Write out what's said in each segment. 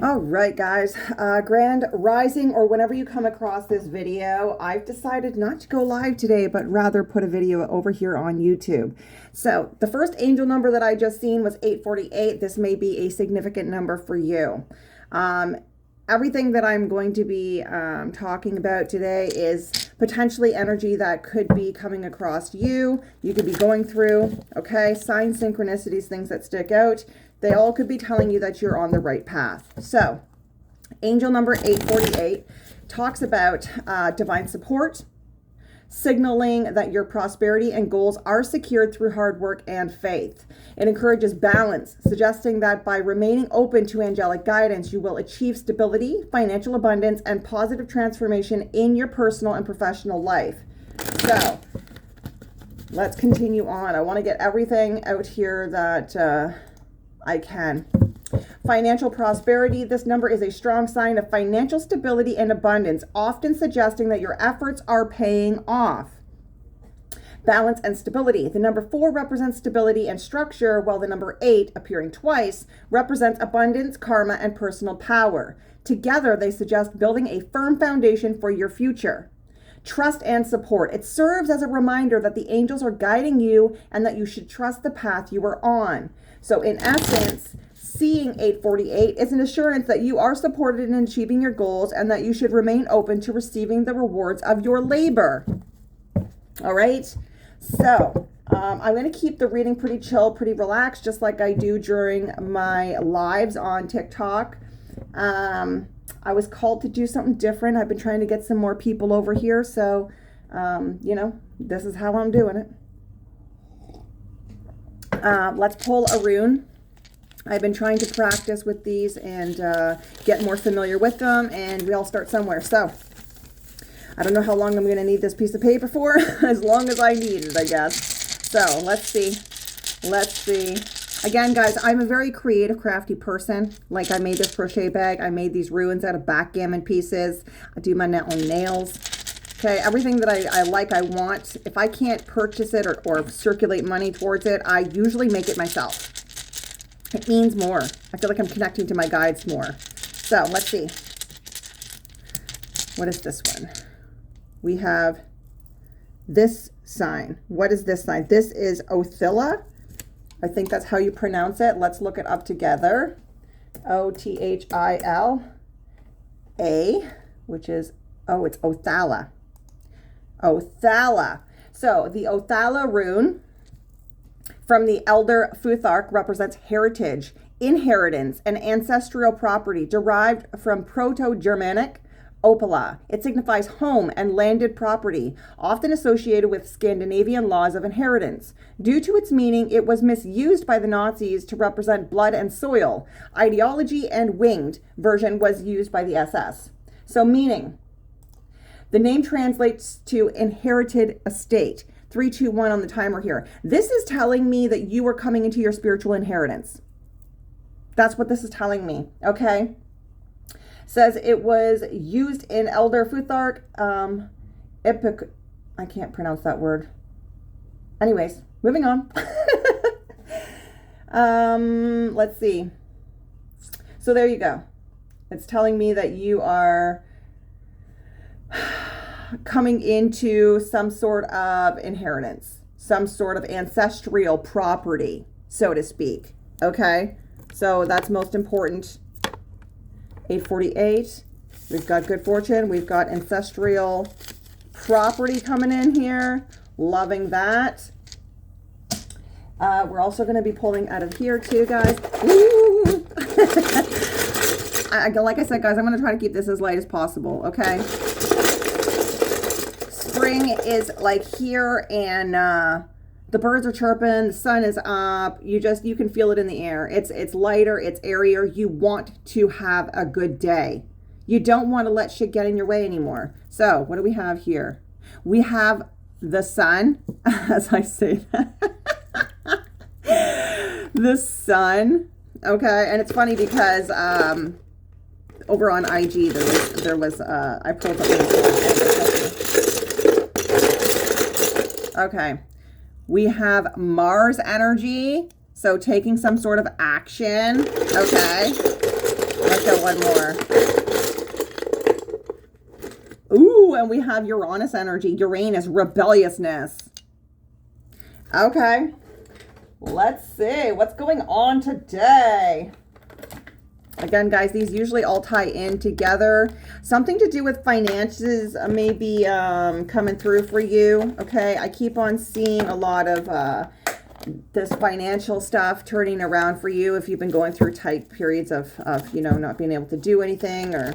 All right, guys, Grand Rising, or whenever you come across this video, I've decided not to go live today, but rather put a video over here on YouTube. So the first angel number that I just seen was 848. This may be a significant number for you. Everything that I'm going to be talking about today is potentially energy that could be coming across you. You could be going through, okay? Signs, synchronicities, things that stick out. They all could be telling you that you're on the right path. So, angel number 848 talks about divine support, signaling that your prosperity and goals are secured through hard work and faith. It encourages balance, suggesting that by remaining open to angelic guidance, you will achieve stability, financial abundance, and positive transformation in your personal and professional life. So, let's continue on. I want to get everything out here that I can. Financial prosperity. This number is a strong sign of financial stability and abundance, often suggesting that your efforts are paying off. Balance and stability. The number 4 represents stability and structure, while the number 8, appearing twice, represents abundance, karma, and personal power. Together, they suggest building a firm foundation for your future. Trust and support. It serves as a reminder that the angels are guiding you and that you should trust the path you are on. So in essence, seeing 848 is an assurance that you are supported in achieving your goals and that you should remain open to receiving the rewards of your labor. All right. So I'm going to keep the reading pretty chill, pretty relaxed, just like I do during my lives on TikTok. I was called to do something different. I've been trying to get some more people over here. So, this is how I'm doing it. Let's pull a rune. I've been trying to practice with these and get more familiar with them, and we all start somewhere. So, I don't know how long I'm going to need this piece of paper for, as long as I need it, I guess. So, let's see. Let's see. Again, guys, I'm a very creative, crafty person. Like, I made this crochet bag. I made these runes out of backgammon pieces. I do my own nails. Okay, everything that I like, I want. If I can't purchase it or circulate money towards it, I usually make it myself. It means more. I feel like I'm connecting to my guides more. So, let's see. What is this one? We have this sign. What is this sign? This is Othila. I think that's how you pronounce it. Let's look it up together. Othila, which is, it's Othala. Othala. So the Othala rune from the Elder Futhark represents heritage, inheritance, and ancestral property derived from Proto-Germanic Opala. It signifies home and landed property, often associated with Scandinavian laws of inheritance. Due to its meaning, it was misused by the Nazis to represent blood and soil. Ideology and winged version was used by the SS. So meaning, the name translates to inherited estate. 3, 2, 1 on the timer here. This is telling me that you are coming into your spiritual inheritance. That's what this is telling me, okay? Says it was used in Elder Futhark, I can't pronounce that word. Anyways, moving on. Let's see. So there you go. It's telling me that you are coming into some sort of inheritance, some sort of ancestral property, so to speak. Okay? So that's most important. 848. We've got good fortune. We've got ancestral property coming in here. Loving that. We're also going to be pulling out of here too, guys. Like I said, guys, I'm going to try to keep this as light as possible, okay? Spring is like here, and the birds are chirping, the sun is up. You can feel it in the air. It's lighter, it's airier. You want to have a good day. You don't want to let shit get in your way anymore. So what do we have here? We have the sun, as I say that. The sun. Okay, and it's funny because over on IG there was I pulled up. Okay. We have Mars energy, so taking some sort of action. Okay. Like a one more. Ooh, and we have Uranus energy. Uranus, rebelliousness. Okay. Let's see what's going on today. Again, guys, these usually all tie in together. Something to do with finances maybe coming through for you. Okay, I keep on seeing a lot of this financial stuff turning around for you if you've been going through tight periods of you know, not being able to do anything, or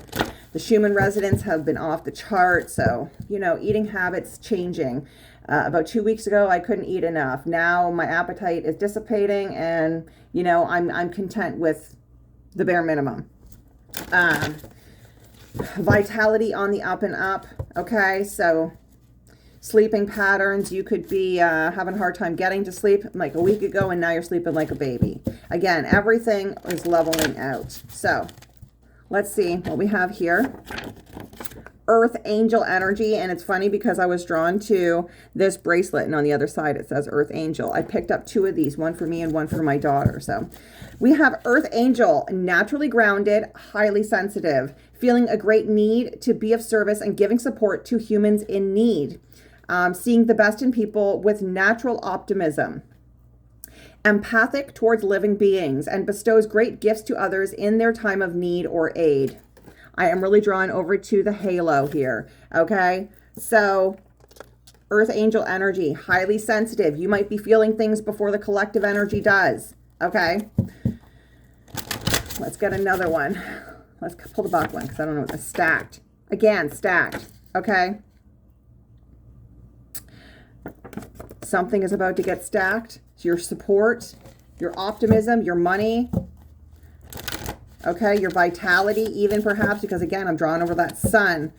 the Schumann resonance have been off the chart. So, you know, eating habits changing. About 2 weeks ago, I couldn't eat enough. Now my appetite is dissipating, and, you know, I'm content with the bare minimum. Vitality on the up and up. Okay, so sleeping patterns, you could be having a hard time getting to sleep like a week ago, and now you're sleeping like a baby. Again, everything is leveling out. So let's see what we have here. Earth Angel energy, and it's funny because I was drawn to this bracelet, and on the other side it says Earth Angel. I picked up 2 of these, one for me and one for my daughter. So we have Earth Angel, naturally grounded, highly sensitive, feeling a great need to be of service and giving support to humans in need, seeing the best in people with natural optimism, empathic towards living beings, and bestows great gifts to others in their time of need or aid. I am really drawn over to the halo here, okay? So, Earth Angel energy, highly sensitive. You might be feeling things before the collective energy does, okay? Let's get another one. Let's pull the back one because I don't know what the stacked. Again, stacked, okay? Something is about to get stacked. It's your support, your optimism, your money. Okay, your vitality even perhaps, because again, I'm drawing over that sun,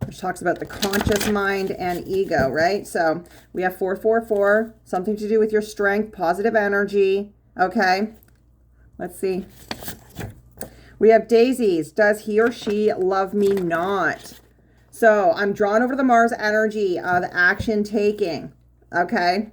which talks about the conscious mind and ego, right? So we have 444, something to do with your strength, positive energy. Okay, let's see. We have daisies. Does he or she love me not? So I'm drawn over the Mars energy of action taking. Okay.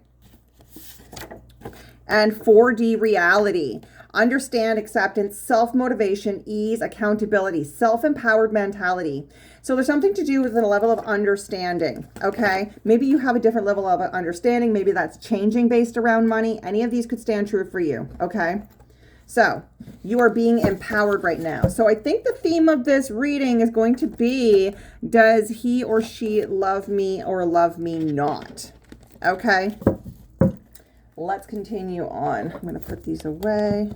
And 4D reality. Understand, acceptance, self-motivation, ease, accountability, self-empowered mentality. So there's something to do with the level of understanding, okay? Maybe you have a different level of understanding. Maybe that's changing based around money. Any of these could stand true for you, okay? So you are being empowered right now. So I think the theme of this reading is going to be, does he or she love me or love me not? Okay? Let's continue on. I'm going to put these away.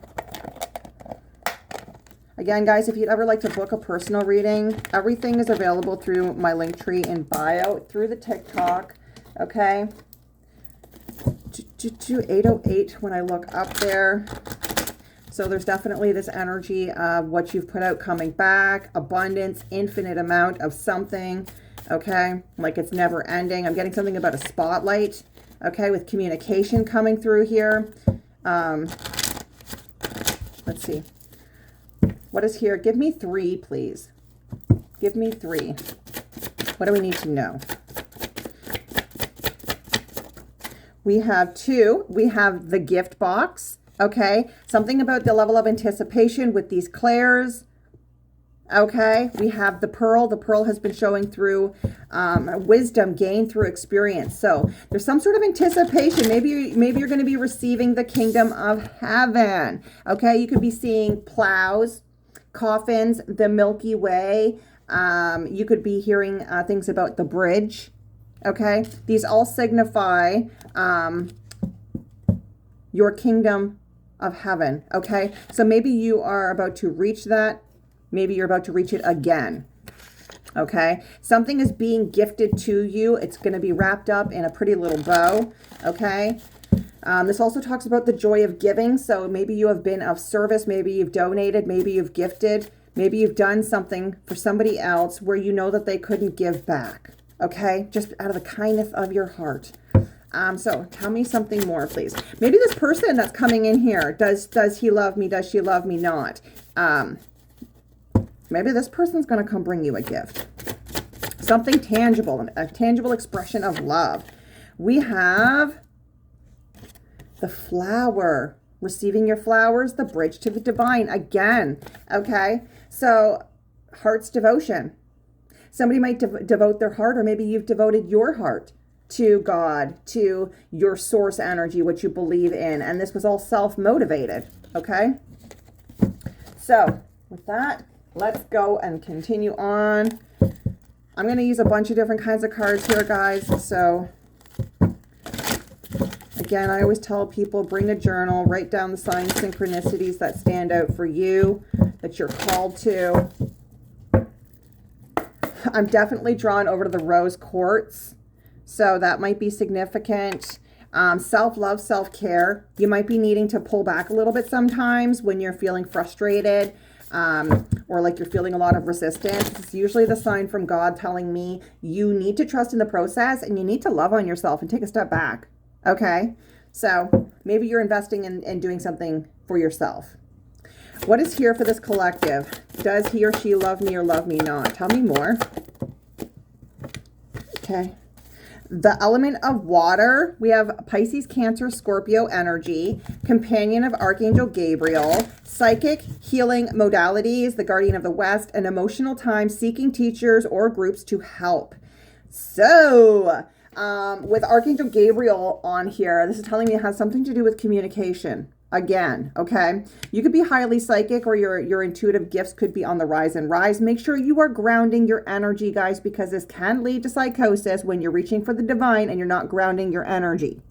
Again, guys, if you'd ever like to book a personal reading, everything is available through my link tree in bio, through the TikTok, okay? 808 when I look up there. So there's definitely this energy of what you've put out coming back, abundance, infinite amount of something, okay? Like it's never ending. I'm getting something about a spotlight. Okay, with communication coming through here. Let's see. What is here? Give me 3, please. Give me 3. What do we need to know? We have 2. We have the gift box. Okay, something about the level of anticipation with these clairs. Okay, we have the pearl. The pearl has been showing through wisdom gained through experience. So there's some sort of anticipation. Maybe you're going to be receiving the kingdom of heaven. Okay, you could be seeing plows, coffins, the Milky Way. You could be hearing things about the bridge. Okay, these all signify your kingdom of heaven. Okay, so maybe you are about to reach that. Maybe you're about to reach it again, okay? Something is being gifted to you. It's going to be wrapped up in a pretty little bow, okay? This also talks about the joy of giving. So maybe you have been of service. Maybe you've donated. Maybe you've gifted. Maybe you've done something for somebody else where you know that they couldn't give back, okay? Just out of the kindness of your heart. So tell me something more, please. Maybe this person that's coming in here, does he love me? Does she love me not? Maybe this person's going to come bring you a gift. Something tangible, a tangible expression of love. We have the flower. receiving your flowers, the bridge to the divine again. Okay, so heart's devotion. Somebody might devote their heart, or maybe you've devoted your heart to God, to your source energy, what you believe in, and this was all self-motivated. Okay, so with that, let's go and continue on. I'm going to use a bunch of different kinds of cards here, guys. So again, I always tell people, bring a journal, write down the signs, synchronicities that stand out for you, that you're called to. I'm definitely drawn over to the rose quartz, so that might be significant. Self-love, self-care. You might be needing to pull back a little bit sometimes when you're feeling frustrated, or like you're feeling a lot of resistance. It's usually the sign from God telling me you need to trust in the process and you need to love on yourself and take a step back. Okay, so maybe you're investing in doing something for yourself. What is here for this collective? Does he or she love me or love me not? Tell me more. Okay. The element of water, we have Pisces, Cancer, Scorpio energy, companion of Archangel Gabriel, psychic healing modalities, the guardian of the West, an emotional time seeking teachers or groups to help. So, with Archangel Gabriel on here, this is telling me it has something to do with communication. Again, okay? You could be highly psychic, or your intuitive gifts could be on the rise and rise. Make sure you are grounding your energy, guys, because this can lead to psychosis when you're reaching for the divine and you're not grounding your energy.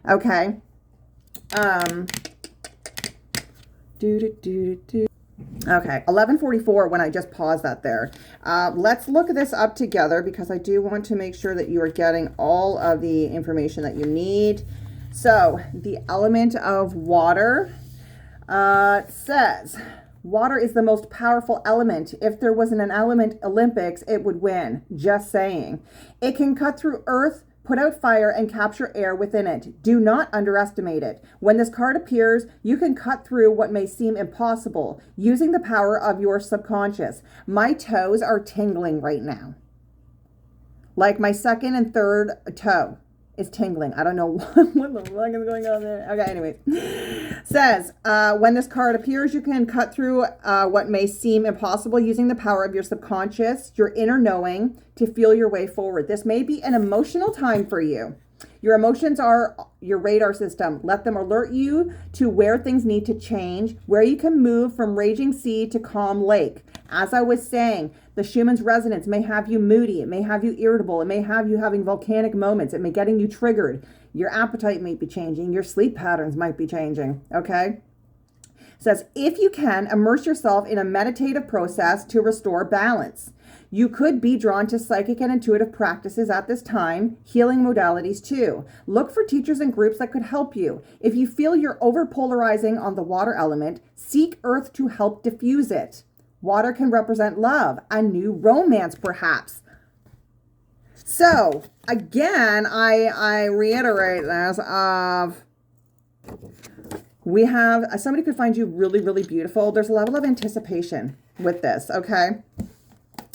Okay? Okay, 11:44 when I just paused that there. Let's look this up together because I do want to make sure that you are getting all of the information that you need. So, the element of water says, water is the most powerful element. If there wasn't an element Olympics, it would win. Just saying. It can cut through earth, put out fire, and capture air within it. Do not underestimate it. When this card appears, you can cut through what may seem impossible using the power of your subconscious. My toes are tingling right now. Like my second and third toe is tingling. I don't know what the fuck is going on there. Okay, anyways. Says, when this card appears, you can cut through what may seem impossible using the power of your subconscious, your inner knowing, to feel your way forward. This may be an emotional time for you. Your emotions are your radar system. Let them alert you to where things need to change, where you can move from raging sea to calm lake. As I was saying, the Schumann's resonance may have you moody. It may have you irritable. It may have you having volcanic moments. It may getting you triggered. Your appetite might be changing. Your sleep patterns might be changing. Okay? It says, if you can, immerse yourself in a meditative process to restore balance. You could be drawn to psychic and intuitive practices at this time, healing modalities too. Look for teachers and groups that could help you. If you feel you're overpolarizing on the water element, seek earth to help diffuse it. Water can represent love, a new romance perhaps. So, again, I reiterate this of, we have, somebody could find you really, really beautiful. There's a level of anticipation with this, okay?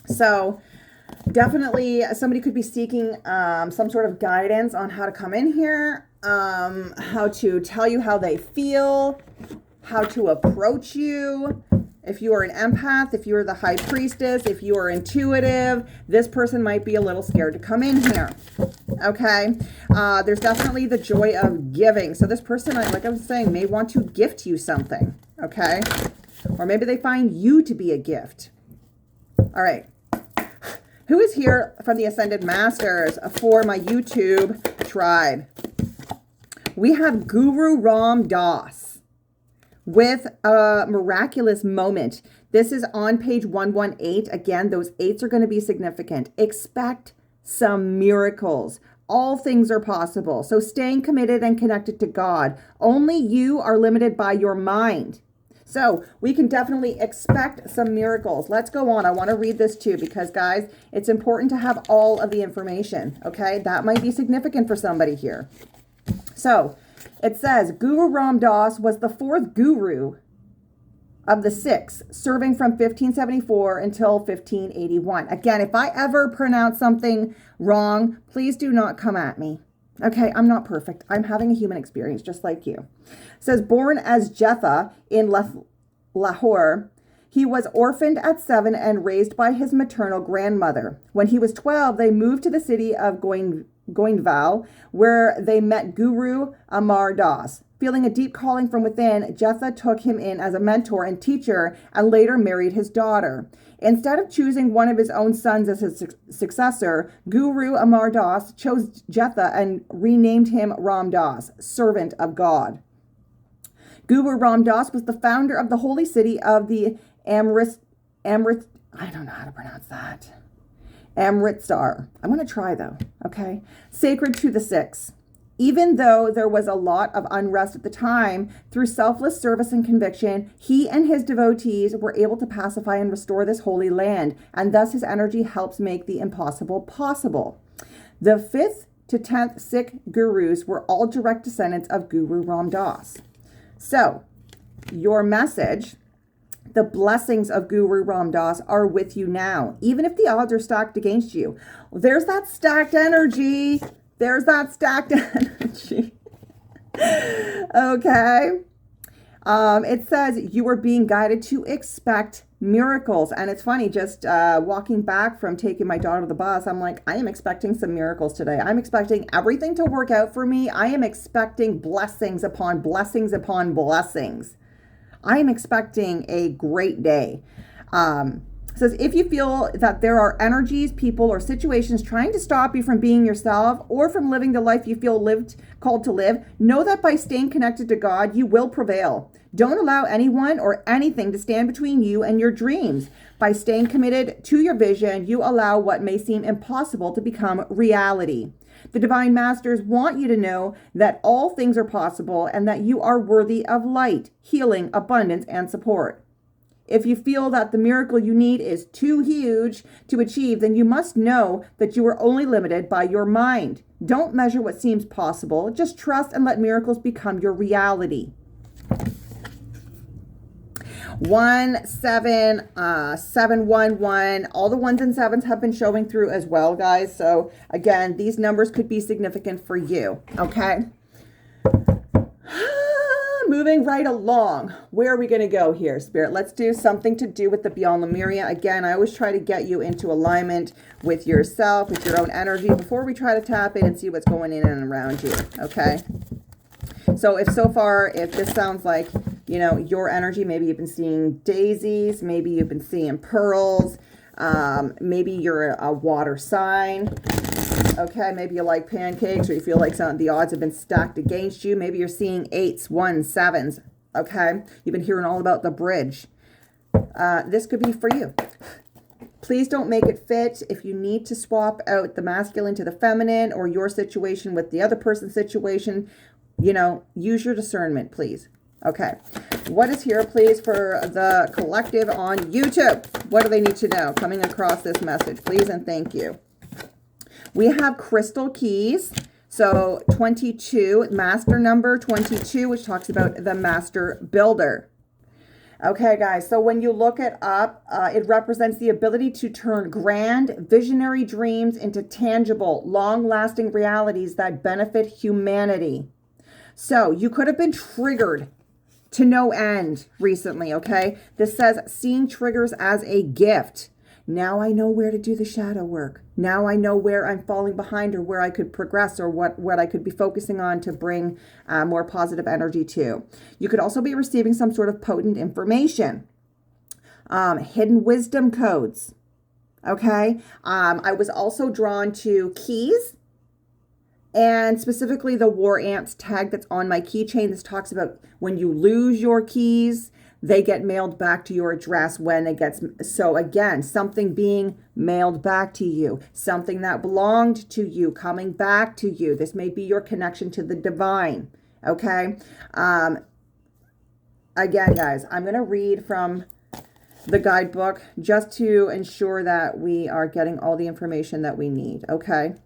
So, definitely somebody could be seeking some sort of guidance on how to come in here, how to tell you how they feel, how to approach you. If you are an empath, if you are the high priestess, if you are intuitive, this person might be a little scared to come in here. Okay? There's definitely the joy of giving. So this person, like I was saying, may want to gift you something. Okay? Or maybe they find you to be a gift. All right. Who is here from the Ascended Masters for my YouTube tribe? We have Guru Ram Dass with a miraculous moment. This is on page 118. Again, those 8s are going to be significant. Expect some miracles. All things are possible. So staying committed and connected to God. Only you are limited by your mind. So we can definitely expect some miracles. Let's go on. I want to read this too because, guys, it's important to have all of the information. Okay, that might be significant for somebody here. So it says, Guru Ram Dass was the 4th guru of the 6, serving from 1574 until 1581. Again, if I ever pronounce something wrong, please do not come at me. Okay, I'm not perfect. I'm having a human experience just like you. It says, born as Jetha in Lahore, he was orphaned at 7 and raised by his maternal grandmother. When he was 12, they moved to the city of Goindval, where they met Guru Amar Das. Feeling a deep calling from within, Jetha took him in as a mentor and teacher and later married his daughter. Instead of choosing one of his own sons as his successor, Guru Amar Das chose Jetha and renamed him Ram Das, servant of God. Guru Ram Das was the founder of the holy city of the Amrit, I don't know how to pronounce that. Amritsar. I'm going to try though, okay? Sacred to the Sikhs. Even though there was a lot of unrest at the time, through selfless service and conviction, he and his devotees were able to pacify and restore this holy land, and thus his energy helps make the impossible possible. The 5th to 10th Sikh gurus were all direct descendants of Guru Ram Das. So, your message, the blessings of Guru Ram Das are with you now, even if the odds are stacked against you. There's that stacked energy. There's that stacked energy. Okay. It says you are being guided to expect miracles. And it's funny, just walking back from taking my daughter to the bus, I'm like, I am expecting some miracles today. I'm expecting everything to work out for me. I am expecting blessings upon blessings upon blessings. I am expecting a great day. It says, if you feel that there are energies, people, or situations trying to stop you from being yourself or from living the life you feel called to live, know that by staying connected to God, you will prevail. Don't allow anyone or anything to stand between you and your dreams. By staying committed to your vision, you allow what may seem impossible to become reality. The Divine Masters want you to know that all things are possible and that you are worthy of light, healing, abundance, and support. If you feel that the miracle you need is too huge to achieve, then you must know that you are only limited by your mind. Don't measure what seems possible. Just trust and let miracles become your reality. 711. All the 1s and 7s have been showing through as well, guys. So again, these numbers could be significant for you. Okay. Moving right along. Where are we going to go here, Spirit? Let's do something to do with the Beyond Lemuria. Again, I always try to get you into alignment with yourself, with your own energy, before we try to tap in and see what's going in and around you. Okay. So if this sounds like, you know, your energy, maybe you've been seeing daisies, maybe you've been seeing pearls, maybe you're a water sign. Okay, maybe you like pancakes, or you feel like the odds have been stacked against you. Maybe you're seeing 8s, 1s, 7s. Okay, you've been hearing all about the bridge. This could be for you. Please don't make it fit. If you need to swap out the masculine to the feminine, or your situation with the other person's situation, you know, use your discernment, please. Okay, what is here, please, for the collective on YouTube? What do they need to know coming across this message? Please and thank you. We have crystal keys. So 22, master number 22, which talks about the master builder. Okay, guys, so when you look it up, it represents the ability to turn grand, visionary dreams into tangible, long-lasting realities that benefit humanity. So you could have been triggered to no end recently, okay? This says, seeing triggers as a gift. Now I know where to do the shadow work. Now I know where I'm falling behind, or where I could progress, or what I could be focusing on to bring more positive energy to. You could also be receiving some sort of potent information. Hidden wisdom codes. Okay. I was also drawn to keys, and specifically the War Ants tag that's on my keychain. This talks about when you lose your keys, they get mailed back to your address when it gets, so again, something being mailed back to you, something that belonged to you coming back to you. This may be your connection to the divine, okay? Again, guys, I'm going to read from the guidebook just to ensure that we are getting all the information that we need, okay?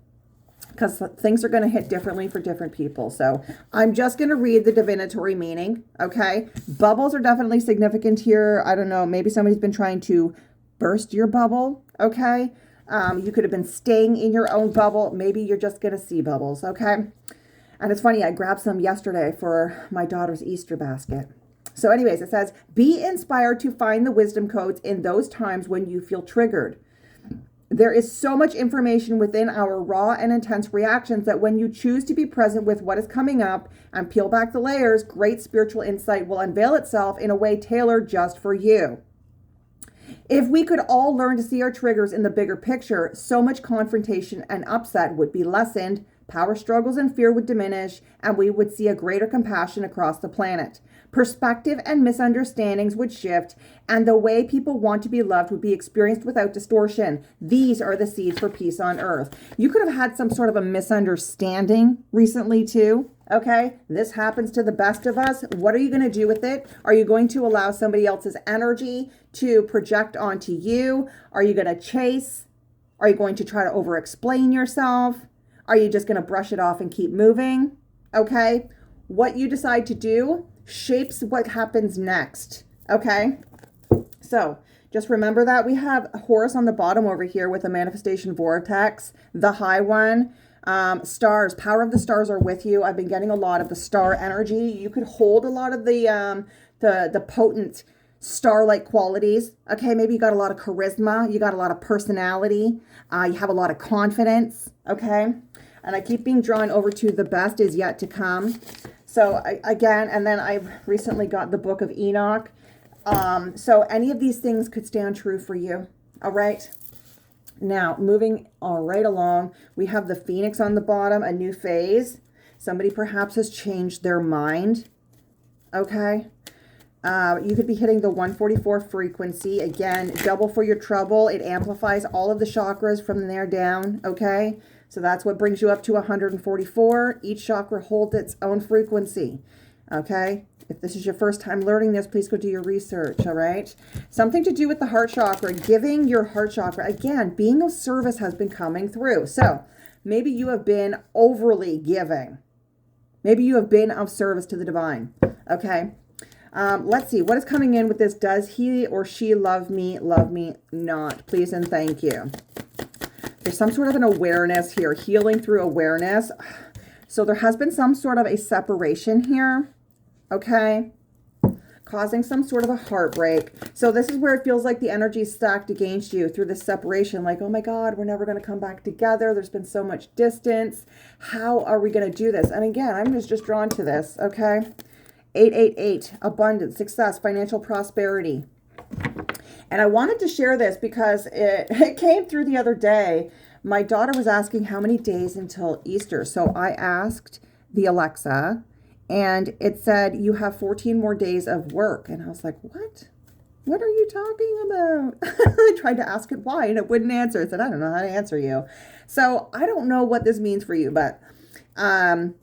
Because things are going to hit differently for different people. So I'm just going to read the divinatory meaning, okay? Bubbles are definitely significant here. I don't know, maybe somebody's been trying to burst your bubble, okay? You could have been staying in your own bubble. Maybe you're just going to see bubbles, okay? And it's funny, I grabbed some yesterday for my daughter's Easter basket. So anyways, it says, be inspired to find the wisdom codes in those times when you feel triggered. There is so much information within our raw and intense reactions that when you choose to be present with what is coming up and peel back the layers, great spiritual insight will unveil itself in a way tailored just for you. If we could all learn to see our triggers in the bigger picture, so much confrontation and upset would be lessened, power struggles and fear would diminish, and we would see a greater compassion across the planet. Perspective and misunderstandings would shift, and the way people want to be loved would be experienced without distortion. These are the seeds for peace on earth. You could have had some sort of a misunderstanding recently too. Okay, this happens to the best of us. What are you going to do with it? Are you going to allow somebody else's energy to project onto you? Are you going to chase? Are you going to try to over-explain yourself? Are you just going to brush it off and keep moving? Okay, what you decide to do shapes what happens next. Okay, so just remember that we have Horus on the bottom over here with a manifestation vortex, the high one. Stars, power of the stars are with you. I've been getting a lot of the star energy. You could hold a lot of the potent star-like qualities. Okay, maybe you got a lot of charisma, you got a lot of personality, you have a lot of confidence. Okay, and I keep being drawn over to the best is yet to come. So again, and then I've recently got the Book of Enoch. So any of these things could stand true for you. All right. Now, moving all right along, we have the Phoenix on the bottom, a new phase. Somebody perhaps has changed their mind. Okay. You could be hitting the 144 frequency. Again, double for your trouble. It amplifies all of the chakras from there down. Okay. So that's what brings you up to 144. Each chakra holds its own frequency. Okay. If this is your first time learning this, please go do your research, all right? Something to do with the heart chakra, giving your heart chakra. Again, being of service has been coming through. So maybe you have been overly giving. Maybe you have been of service to the divine, okay? Let's see, what is coming in with this? Does he or she love me not? Please and thank you. There's some sort of an awareness here, healing through awareness. So there has been some sort of a separation here. Okay, causing some sort of a heartbreak. So this is where it feels like the energy is stacked against you through this separation. Like, oh my God, we're never going to come back together. There's been so much distance. How are we going to do this? And again, I'm just drawn to this. Okay, 888, abundance, success, financial prosperity. And I wanted to share this because it came through the other day. My daughter was asking how many days until Easter. So I asked the Alexa, and it said, you have 14 more days of work. And I was like, what? What are you talking about? I tried to ask it why, and it wouldn't answer. It said, I don't know how to answer you. So I don't know what this means for you, but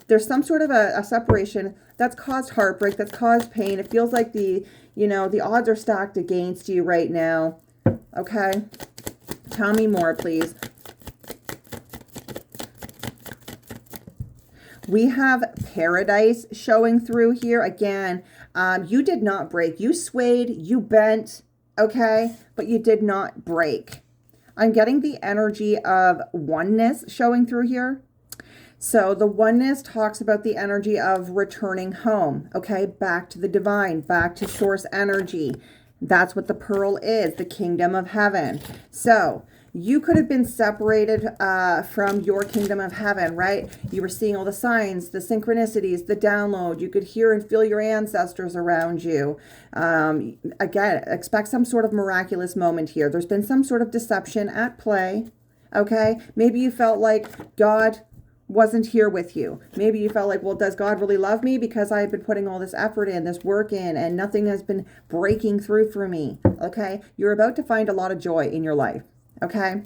there's some sort of a separation that's caused heartbreak, that's caused pain. It feels like the odds are stacked against you right now. Okay? Tell me more, please. We have paradise showing through here. Again, you did not break. You swayed, you bent, okay? But you did not break. I'm getting the energy of oneness showing through here. So the oneness talks about the energy of returning home, okay? Back to the divine, back to source energy. That's what the pearl is, the kingdom of heaven. So you could have been separated from your kingdom of heaven, right? You were seeing all the signs, the synchronicities, the download. You could hear and feel your ancestors around you. Again, expect some sort of miraculous moment here. There's been some sort of deception at play, okay? Maybe you felt like God wasn't here with you. Maybe you felt like, well, does God really love me because I've been putting all this effort in, this work in, and nothing has been breaking through for me, okay? You're about to find a lot of joy in your life. Okay,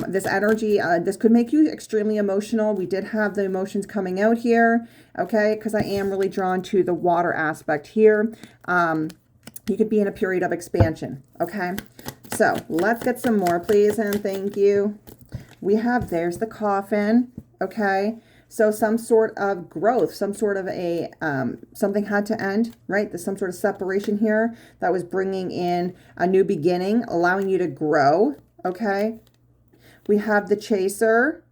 this energy, this could make you extremely emotional. We did have the emotions coming out here, okay, because I am really drawn to the water aspect here. You could be in a period of expansion, okay? So let's get some more, please, and thank you. We have, there's the coffin, okay? So some sort of growth, some sort of a, something had to end, right? There's some sort of separation here that was bringing in a new beginning, allowing you to grow. Okay, We have the chaser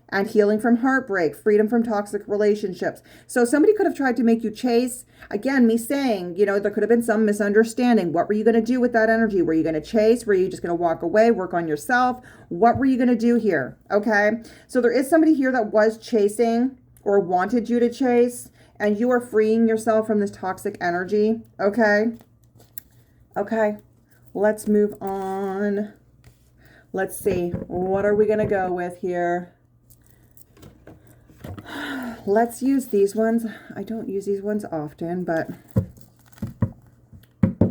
and healing from heartbreak, freedom from toxic relationships. So somebody could have tried to make you chase. Again, me saying, you know, there could have been some misunderstanding. What were you going to do with that energy? Were you going to chase? Were you just going to walk away, work on yourself? What were you going to do here? Okay. So there is somebody here that was chasing or wanted you to chase, and you are freeing yourself from this toxic energy. Okay. Okay. Let's move on. Let's see. What are we going to go with here? Let's use these ones. I don't use these ones often, but we're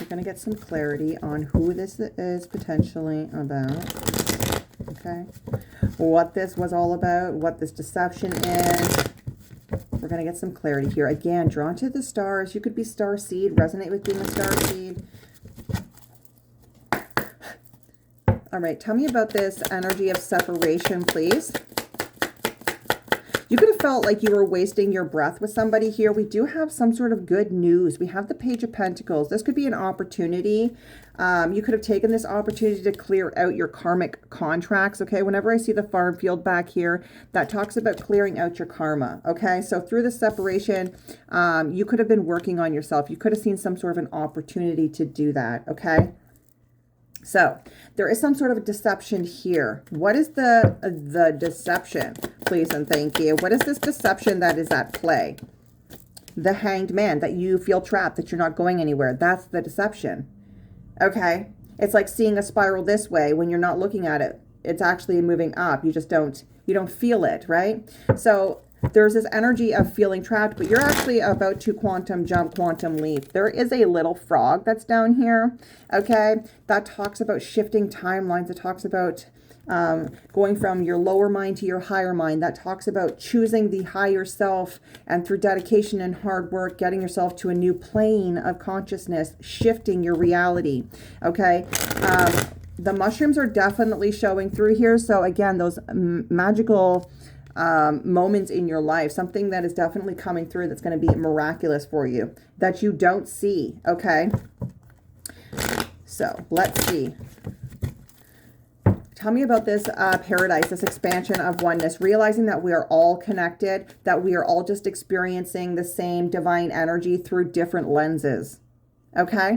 going to get some clarity on who this is potentially about. Okay. What this was all about, what this deception is. We're going to get some clarity here. Again, drawn to the stars. You could be star seed, resonate with being a star seed. All right. Tell me about this energy of separation, please. You could have felt like you were wasting your breath with somebody here. We do have some sort of good news. We have the Page of Pentacles. This could be an opportunity. You could have taken this opportunity to clear out your karmic contracts, okay? Whenever I see the farm field back here, that talks about clearing out your karma, okay? So through the separation, you could have been working on yourself. You could have seen some sort of an opportunity to do that, okay? So there is some sort of deception here. What is the deception? Please and thank you. What is this deception that is at play? The Hanged Man, that you feel trapped, that you're not going anywhere. That's the deception. Okay. It's like seeing a spiral this way when you're not looking at it. It's actually moving up. You just don't feel it, right? So there's this energy of feeling trapped, but you're actually about to quantum jump, quantum leap. There is a little frog that's down here, okay? That talks about shifting timelines. It talks about going from your lower mind to your higher mind. That talks about choosing the higher self, and through dedication and hard work, getting yourself to a new plane of consciousness, shifting your reality, okay? The mushrooms are definitely showing through here. So again, those magical moments in your life, something that is definitely coming through that's going to be miraculous for you that you don't see, okay? So let's see. Tell me about this paradise, this expansion of oneness, realizing that we are all connected, that we are all just experiencing the same divine energy through different lenses, okay?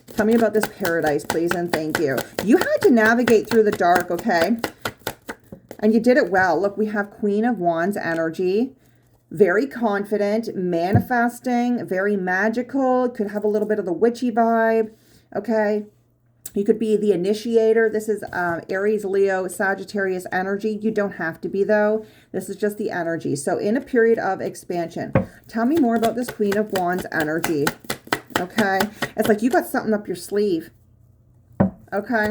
Tell me about this paradise, please, and thank you. You had to navigate through the dark, okay? And you did it well. Look, we have Queen of Wands energy. Very confident, manifesting, very magical. Could have a little bit of the witchy vibe. Okay. You could be the initiator. This is Aries, Leo, Sagittarius energy. You don't have to be, though. This is just the energy. So in a period of expansion. Tell me more about this Queen of Wands energy. Okay. It's like you got something up your sleeve. Okay.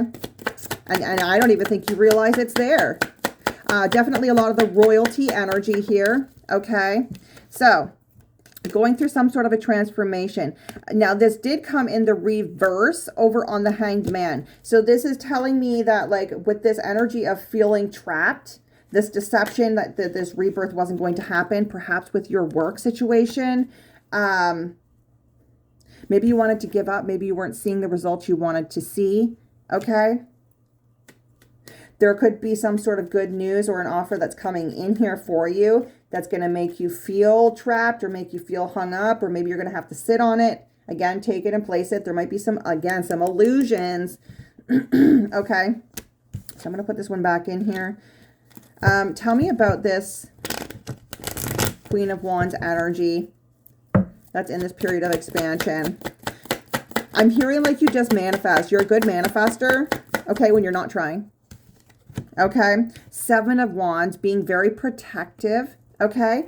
And I don't even think you realize it's there. Definitely a lot of the royalty energy here. Okay. So going through some sort of a transformation. Now, this did come in the reverse over on the Hanged Man. So this is telling me that, like, with this energy of feeling trapped, this deception that this rebirth wasn't going to happen, perhaps with your work situation. Maybe you wanted to give up. Maybe you weren't seeing the results you wanted to see. Okay. There could be some sort of good news or an offer that's coming in here for you that's going to make you feel trapped or make you feel hung up, or maybe you're going to have to sit on it. Again, take it and place it. There might be some illusions. Okay. So I'm going to put this one back in here. Tell me about this Queen of Wands energy that's in this period of expansion. I'm hearing like you just manifest. You're a good manifester, okay, when you're not trying. Okay, Seven of Wands, being very protective, okay,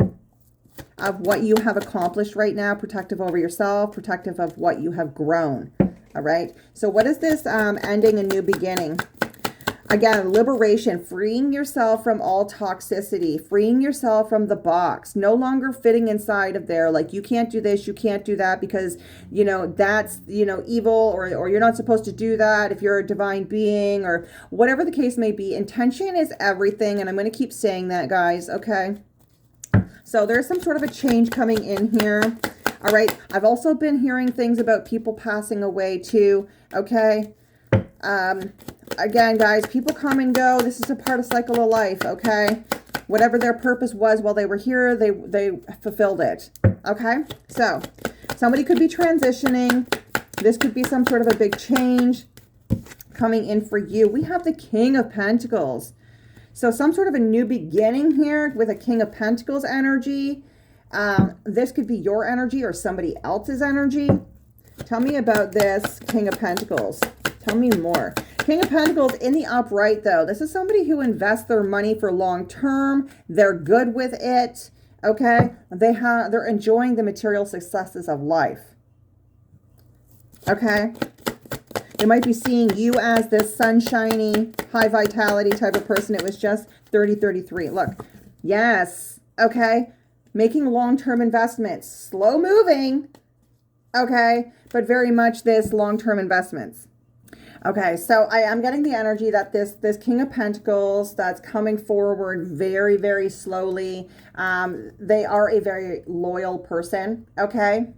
of what you have accomplished right now, protective over yourself, protective of what you have grown, all right? So what is this ending and new beginning? Again, liberation, freeing yourself from all toxicity, freeing yourself from the box, no longer fitting inside of there. Like, you can't do this, you can't do that because, you know, that's, you know, evil, or you're not supposed to do that if you're a divine being, or whatever the case may be. Intention is everything. And I'm going to keep saying that, guys. Okay. So there's some sort of a change coming in here. All right. I've also been hearing things about people passing away too. Okay. again, guys, people come and go. This is a part of cycle of life, okay? Whatever their purpose was while they were here, they fulfilled it, okay? So somebody could be transitioning. This could be some sort of a big change coming in for you. We have the King of Pentacles. So some sort of a new beginning here with a King of Pentacles energy. This could be your energy or somebody else's energy. Tell me about this King of Pentacles. Tell me more. King of Pentacles in the upright, though. This is somebody who invests their money for long term. They're good with it. Okay? They're enjoying the material successes of life. Okay? They might be seeing you as this sunshiny, high vitality type of person. It was just 30-33. Look. Yes. Okay? Making long-term investments. Slow moving. Okay? But very much this long-term investments. Okay, so I am getting the energy that this King of Pentacles that's coming forward very, very slowly. They are a very loyal person, okay?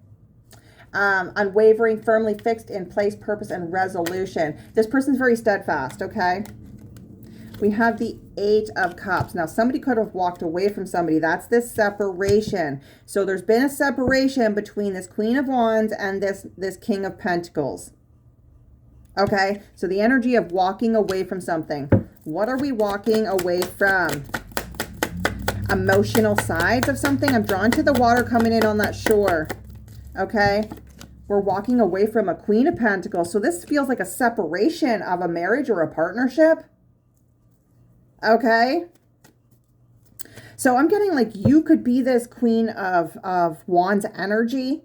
Unwavering, firmly fixed in place, purpose, and resolution. This person's very steadfast, okay? We have the 8 of Cups. Now, somebody could have walked away from somebody. That's this separation. So there's been a separation between this Queen of Wands and this King of Pentacles. Okay, so the energy of walking away from something. What are we walking away from? Emotional sides of something. I'm drawn to the water coming in on that shore. Okay, we're walking away from a Queen of Pentacles. So this feels like a separation of a marriage or a partnership. Okay. So I'm getting like you could be this Queen of Wands energy.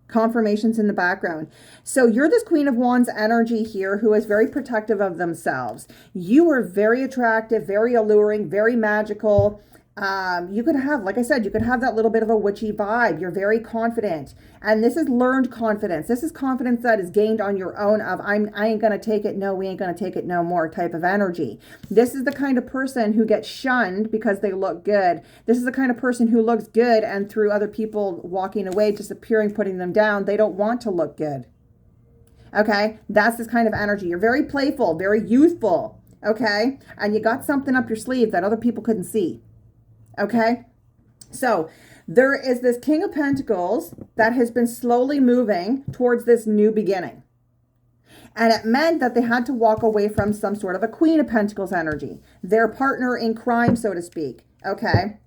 Confirmations in the background. So you're this Queen of Wands energy here who is very protective of themselves. You are very attractive, very alluring, very magical. You could have, like I said, you could have that little bit of a witchy vibe. You're very confident. And this is learned confidence. This is confidence that is gained on your own of I ain't going to take it. No, we ain't going to take it no more type of energy. This is the kind of person who gets shunned because they look good. This is the kind of person who looks good and through other people walking away, disappearing, putting them down, they don't want to look good. Okay? That's this kind of energy. You're very playful, very youthful. Okay? And you got something up your sleeve that other people couldn't see. Okay, so there is this King of Pentacles that has been slowly moving towards this new beginning. And it meant that they had to walk away from some sort of a Queen of Pentacles energy, their partner in crime, so to speak. Okay,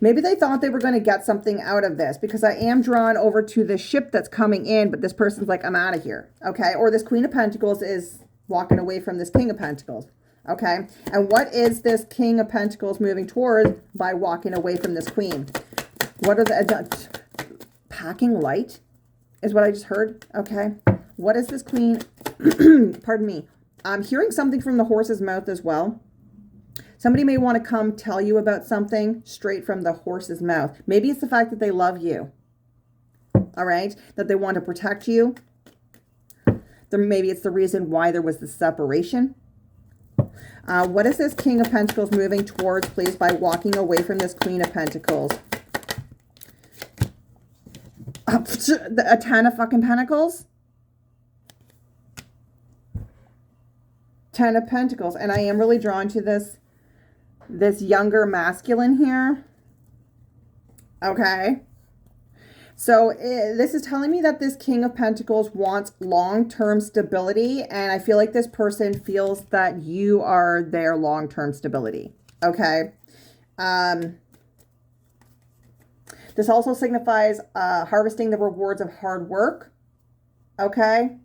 maybe they thought they were going to get something out of this because I am drawn over to the ship that's coming in, but this person's like, I'm out of here. Okay, or this Queen of Pentacles is walking away from this King of Pentacles. Okay, and what is this King of Pentacles moving towards by walking away from this Queen? What are the packing light is what I just heard. Okay, what is this Queen? Pardon me. I'm hearing something from the horse's mouth as well. Somebody may want to come tell you about something straight from the horse's mouth. Maybe it's the fact that they love you. All right, that they want to protect you. Maybe it's the reason why there was this separation. What is this King of Pentacles moving towards, please, by walking away from this Queen of Pentacles? A 10 of fucking Pentacles? 10 of Pentacles. And I am really drawn to this younger masculine here. Okay. So this is telling me that this King of Pentacles wants long-term stability, and I feel like this person feels that you are their long-term stability, okay? This also signifies harvesting the rewards of hard work, okay?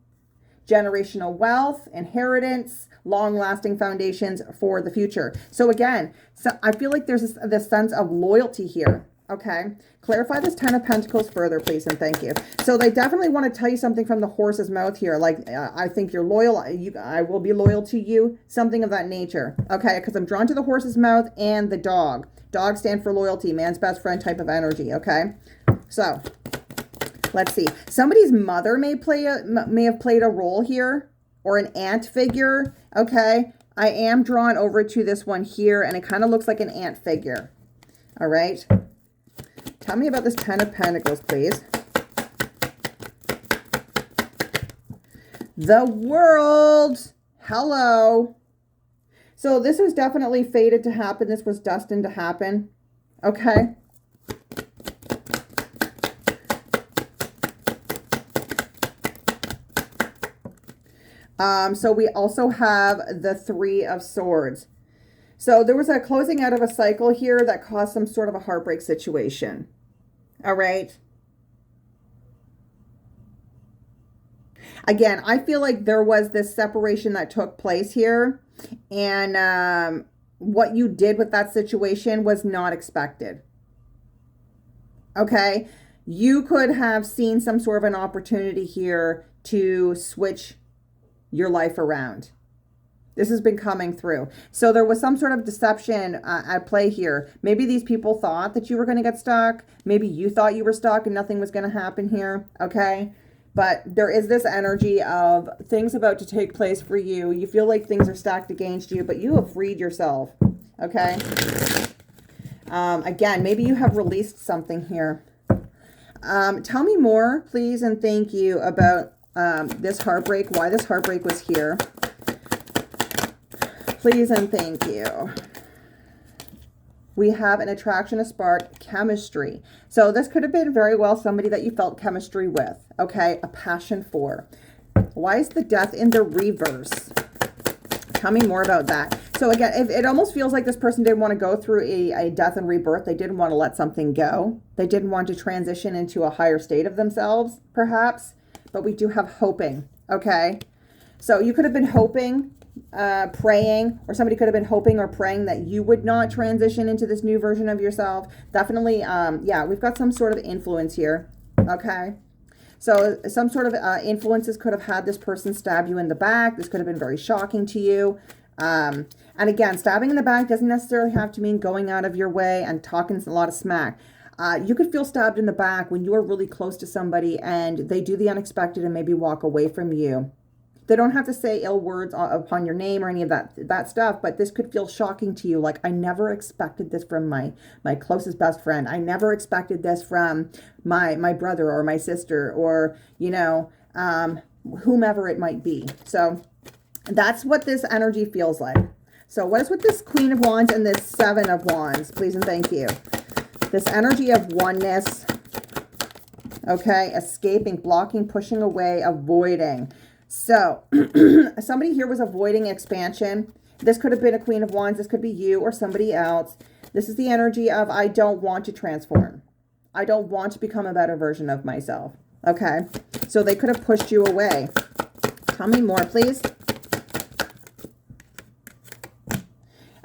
Generational wealth, inheritance, long-lasting foundations for the future. So again, I feel like there's this sense of loyalty here. Okay, clarify this 10 of Pentacles further, please, and thank you. So they definitely want to tell you something from the horse's mouth here. Like, I think you're loyal. I will be loyal to you. Something of that nature. Okay, because I'm drawn to the horse's mouth and the dog. Dogs stand for loyalty, man's best friend type of energy. Okay, so let's see. Somebody's mother may have played a role here, or an aunt figure. Okay, I am drawn over to this one here, and it kind of looks like an aunt figure. All right. Tell me about this 10 of Pentacles, please. The World. Hello. So this was definitely fated to happen. This was destined to happen. Okay. So we also have the Three of Swords. So there was a closing out of a cycle here that caused some sort of a heartbreak situation. All right. Again, I feel like there was this separation that took place here. And what you did with that situation was not expected. Okay. You could have seen some sort of an opportunity here to switch your life around. This has been coming through. So there was some sort of deception at play here. Maybe these people thought that you were going to get stuck. Maybe you thought you were stuck and nothing was going to happen here. Okay. But there is this energy of things about to take place for you. You feel like things are stacked against you, but you have freed yourself. Okay. Again, maybe you have released something here. Tell me more, please, and thank you about this heartbreak, why this heartbreak was here. Please and thank you. We have an attraction, a spark, chemistry. So this could have been very well somebody that you felt chemistry with. Okay, a passion for. Why is the Death in the reverse? Tell me more about that. So again, it almost feels like this person didn't want to go through a death and rebirth. They didn't want to let something go. They didn't want to transition into a higher state of themselves, perhaps. But we do have hoping. Okay, so you could have been hoping, praying, or somebody could have been hoping or praying that you would not transition into this new version of yourself. Definitely, yeah, we've got some sort of influence here. Okay, so some sort of influences could have had this person stab you in the back. This could have been very shocking to you. And again, stabbing in the back doesn't necessarily have to mean going out of your way and talking a lot of smack. You could feel stabbed in the back when you are really close to somebody and they do the unexpected and maybe walk away from you. They don't have to say ill words upon your name or any of that stuff, but this could feel shocking to you. Like, I never expected this from my closest best friend. I never expected this from my brother or my sister or, you know, whomever it might be. So that's what this energy feels like. So what is with this Queen of Wands and this Seven of Wands? Please and thank you. This energy of oneness. Okay, escaping, blocking, pushing away, avoiding. So somebody here was avoiding expansion. This could have been a Queen of Wands. This could be you or somebody else. This is the energy of I don't want to transform. I don't want to become a better version of myself. Okay, so they could have pushed you away. Tell me more, please.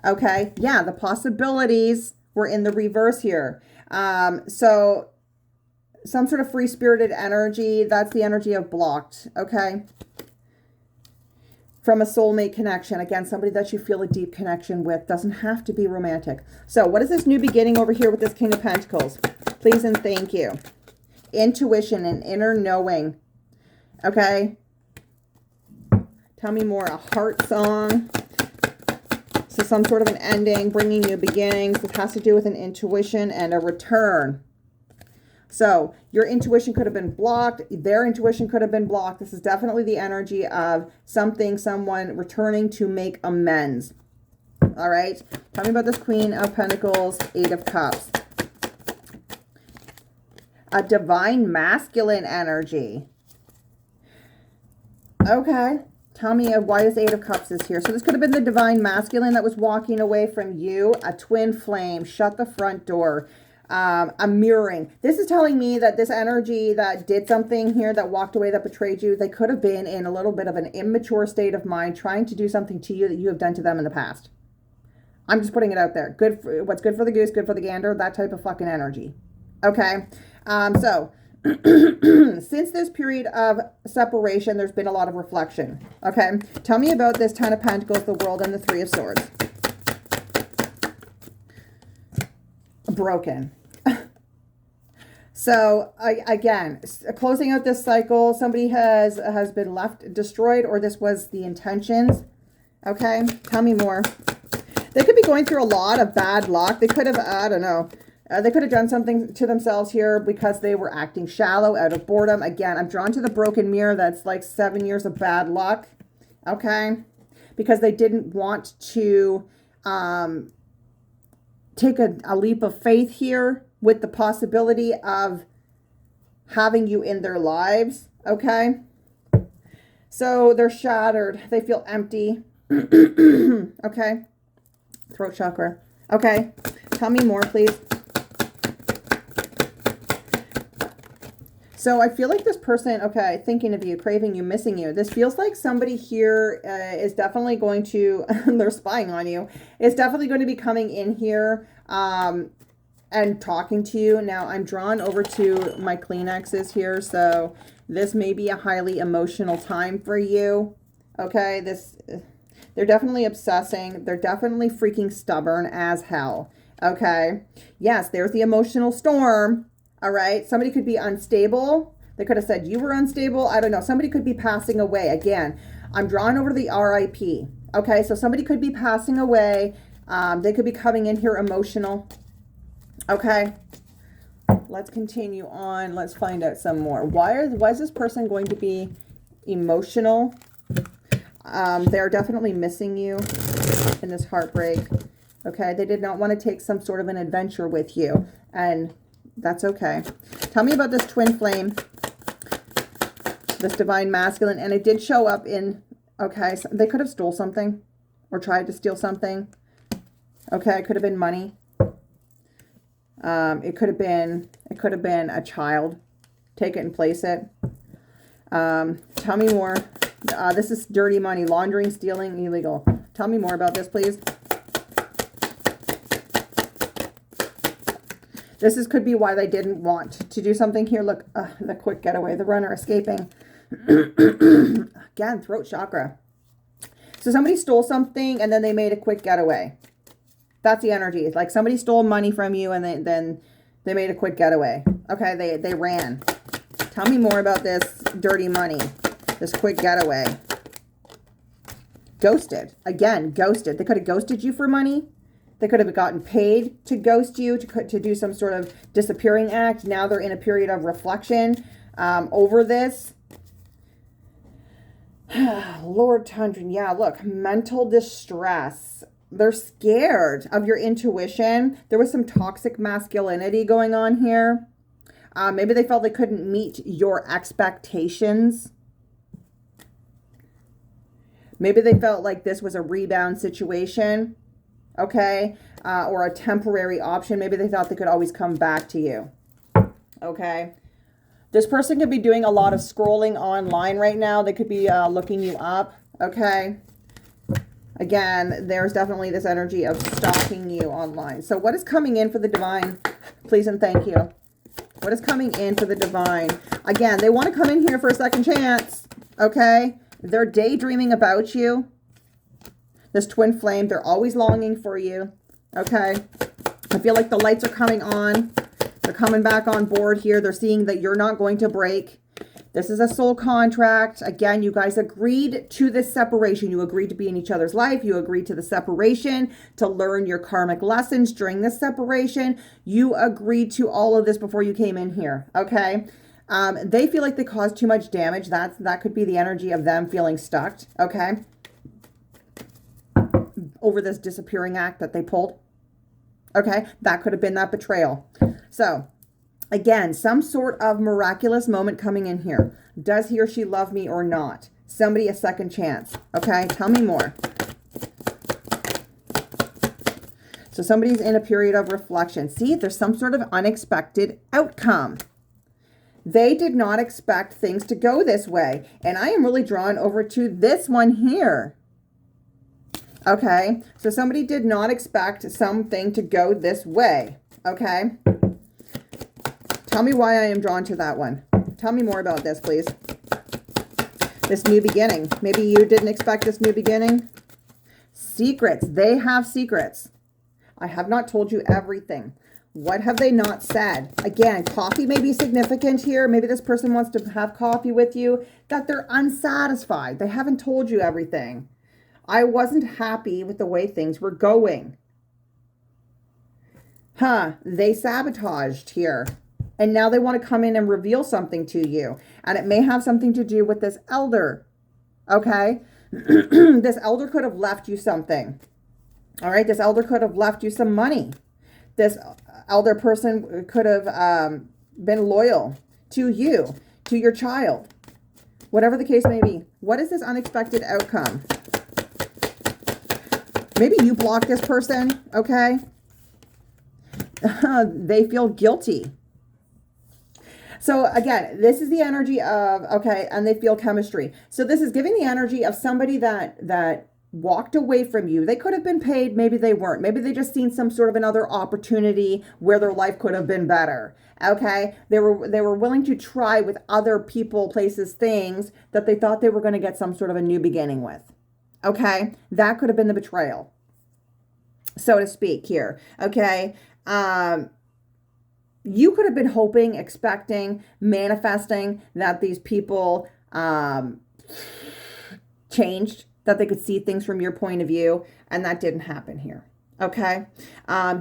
Okay, yeah, the possibilities were in the reverse here. So some sort of free-spirited energy. That's the energy of blocked. Okay. From a soulmate connection. Again, somebody that you feel a deep connection with. Doesn't have to be romantic. So what is this new beginning over here with this King of Pentacles? Please and thank you. Intuition and inner knowing. Okay. Tell me more. A heart song. So some sort of an ending, bringing new beginnings. This has to do with an intuition and a return. So your intuition could have been blocked. Their intuition could have been blocked. This is definitely the energy of something, someone returning to make amends. All right. Tell me about this Queen of Pentacles, Eight of Cups. A divine masculine energy. Okay. Tell me why this Eight of Cups is here. So this could have been the divine masculine that was walking away from you. A twin flame. Shut the front door. A mirroring. This is telling me that this energy that did something here, that walked away, that betrayed you, they could have been in a little bit of an immature state of mind, trying to do something to you that you have done to them in the past. I'm just putting it out there. Good for, what's good for the goose, good for the gander, that type of fucking energy. Okay. So since this period of separation, there's been a lot of reflection. Okay. Tell me about this Ten of Pentacles, the World, and the Three of Swords. Broken. So again, closing out this cycle, somebody has been left destroyed, or this was the intentions. Okay. Tell me more. They could be going through a lot of bad luck. They could have, I don't know, They could have done something to themselves here because they were acting shallow out of boredom. Again, I'm drawn to the broken mirror. That's like 7 years of bad luck. Okay. Because they didn't want to take a leap of faith here with the possibility of having you in their lives. Okay. So they're shattered. They feel empty. Okay. Throat chakra. Okay. Tell me more, please. So I feel like this person, okay, thinking of you, craving you, missing you. This feels like somebody here is definitely going to, they're spying on you, is definitely going to be coming in here and talking to you. Now I'm drawn over to my Kleenexes here. So this may be a highly emotional time for you. Okay, they're definitely obsessing. They're definitely freaking stubborn as hell. Okay, yes, there's the emotional storm. All right. Somebody could be unstable. They could have said you were unstable. I don't know. Somebody could be passing away. Again, I'm drawn over to the RIP. Okay. So somebody could be passing away. They could be coming in here emotional. Okay. Let's continue on. Let's find out some more. Why is this person going to be emotional? They're definitely missing you in this heartbreak. Okay. They did not want to take some sort of an adventure with you. And that's okay. Tell me about this twin flame, this divine masculine. And it did show up in, okay, so they could have stole something or tried to steal something. Okay, it could have been money. It could have been a child. Take it and place it. Tell me more. This is dirty money, laundering, stealing, illegal. Tell me more about this, please. This could be why they didn't want to do something here. Look, the quick getaway, the runner escaping. Again, throat chakra. So somebody stole something and then they made a quick getaway. That's the energy. Like somebody stole money from you and then they made a quick getaway. Okay, they ran. Tell me more about this dirty money, this quick getaway. Ghosted. Again, ghosted. They could have ghosted you for money. They could have gotten paid to ghost you, to do some sort of disappearing act. Now they're in a period of reflection over this. Lord Tundran. Yeah, look, mental distress. They're scared of your intuition. There was some toxic masculinity going on here. Maybe they felt they couldn't meet your expectations. Maybe they felt like this was a rebound situation. Okay, or a temporary option. Maybe they thought they could always come back to you. Okay, this person could be doing a lot of scrolling online right now. They could be looking you up. Okay, again, there's definitely this energy of stalking you online. So what is coming in for the divine? Please and thank you. What is coming in for the divine? Again, they want to come in here for a second chance. Okay, they're daydreaming about you. This twin flame, they're always longing for you. Okay. I feel like the lights are coming on. They're coming back on board here. They're seeing that you're not going to break. This is a soul contract. Again, you guys agreed to this separation. You agreed to be in each other's life. You agreed to the separation, to learn your karmic lessons during this separation. You agreed to all of this before you came in here. Okay. They feel like they caused too much damage. That could be the energy of them feeling stuck. Okay. Over this disappearing act that they pulled. Okay, that could have been that betrayal. So, again, some sort of miraculous moment coming in here. Does he or she love me or not? Somebody a second chance. Okay, tell me more. So somebody's in a period of reflection. See, there's some sort of unexpected outcome. They did not expect things to go this way. And I am really drawn over to this one here. Okay, so somebody did not expect something to go this way. Okay, tell me why I am drawn to that one. Tell me more about this, please. This new beginning. Maybe you didn't expect this new beginning. Secrets. They have secrets. I have not told you everything. What have they not said? Again, coffee may be significant here. Maybe this person wants to have coffee with you, that they're unsatisfied. They haven't told you everything. I wasn't happy with the way things were going. They sabotaged here. And now they want to come in and reveal something to you. And it may have something to do with this elder. Okay? This elder could have left you something. All right? This elder could have left you some money. This elder person could have been loyal to you, to your child. Whatever the case may be. What is this unexpected outcome? Maybe you blocked this person, okay? They feel guilty. So again, this is the energy of, okay, and they feel chemistry. So this is giving the energy of somebody that walked away from you. They could have been paid, maybe they weren't. Maybe they just seen some sort of another opportunity where their life could have been better. Okay? They were willing to try with other people, places, things that they thought they were going to get some sort of a new beginning with. Okay? That could have been the betrayal, so to speak here. Okay? You could have been hoping, expecting, manifesting that these people changed, that they could see things from your point of view, and that didn't happen here. Okay?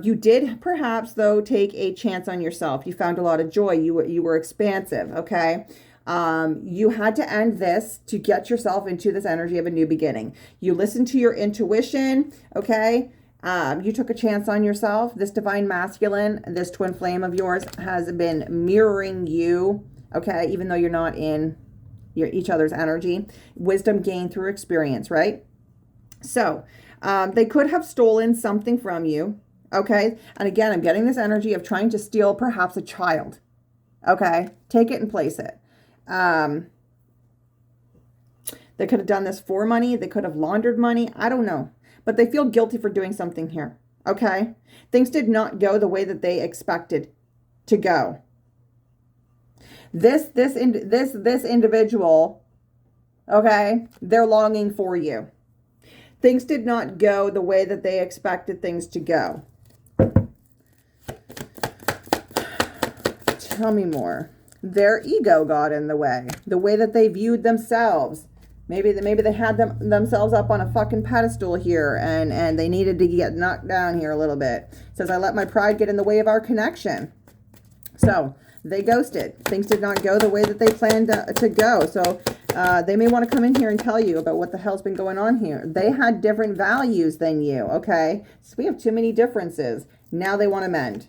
You did perhaps, though, take a chance on yourself. You found a lot of joy. You were expansive. Okay? You had to end this to get yourself into this energy of a new beginning. You listened to your intuition. Okay? You took a chance on yourself. This divine masculine, this twin flame of yours has been mirroring you, okay, even though you're not in each other's energy. Wisdom gained through experience, right? So they could have stolen something from you, okay? And again, I'm getting this energy of trying to steal perhaps a child, okay? Take it and place it. They could have done this for money. They could have laundered money. I don't know. But they feel guilty for doing something here, okay? Things did not go the way that they expected to go. This individual, okay, they're longing for you. Things did not go the way that they expected things to go. Tell me more. Their ego got in the way that they viewed themselves. Maybe they had themselves up on a fucking pedestal here and they needed to get knocked down here a little bit. It says, I let my pride get in the way of our connection. So they ghosted. Things did not go the way that they planned to go. So they may want to come in here and tell you about what the hell's been going on here. They had different values than you, okay? So we have too many differences. Now they want to mend.